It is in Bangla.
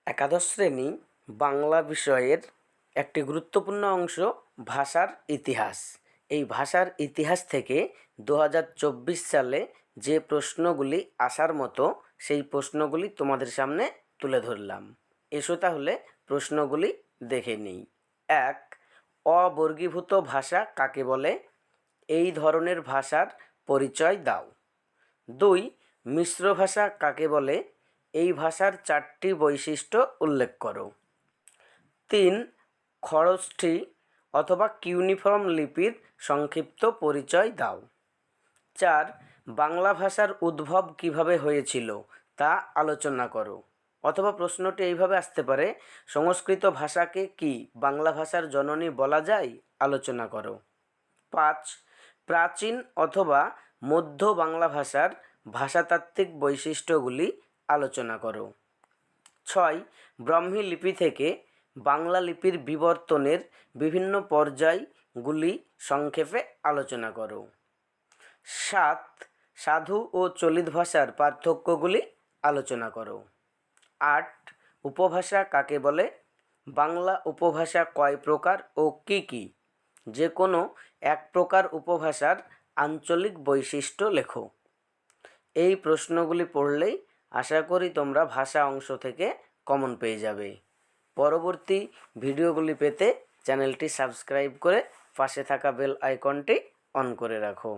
একাদশ শ্রেণী বাংলা বিষয়ের একটি গুরুত্বপূর্ণ অংশ ভাষার ইতিহাস। এই ভাষার ইতিহাস থেকে 2024 সালে যে প্রশ্নগুলি আসার মতো সেই প্রশ্নগুলি তোমাদের সামনে তুলে ধরলাম। এসো তাহলে প্রশ্নগুলি দেখে নিই। 1. অবর্গীভূত ভাষা কাকে বলে? এই ধরনের ভাষার পরিচয় দাও। 2. মিশ্র ভাষা কাকে বলে? এই ভাষার 4টি বৈশিষ্ট্য উল্লেখ করো। 3. খরোষ্ঠী অথবা কিউনিফর্ম লিপির সংক্ষিপ্ত পরিচয় দাও। 4. বাংলা ভাষার উদ্ভব কিভাবে হয়েছিল তা আলোচনা করো। অথবা প্রশ্নটি এইভাবে আসতে পারে, সংস্কৃত ভাষাকে কি বাংলা ভাষার জননী বলা যায়? আলোচনা করো। 5. প্রাচীন অথবা মধ্য বাংলা ভাষার ভাষাতাত্ত্বিক বৈশিষ্ট্যগুলি আলোচনা করো। 6. ব্রাহ্মী লিপি থেকে বাংলা লিপির বিবর্তনের বিভিন্ন পর্যায়গুলি সংক্ষেপে আলোচনা করো। 7. সাধু ও চলিত ভাষার পার্থক্যগুলি আলোচনা করো। 8. উপভাষা কাকে বলে? বাংলা উপভাষা কয় প্রকার ও কী কী? যে কোনো এক প্রকার উপভাষার আঞ্চলিক বৈশিষ্ট্য লেখো। এই প্রশ্নগুলি পড়লেই আশা করি তোমরা ভাষা অংশ থেকে কমন পেয়ে যাবে। পরবর্তী ভিডিওগুলি পেতে চ্যানেলটি সাবস্ক্রাইব করে পাশে থাকা বেল আইকনটি অন করে রাখো।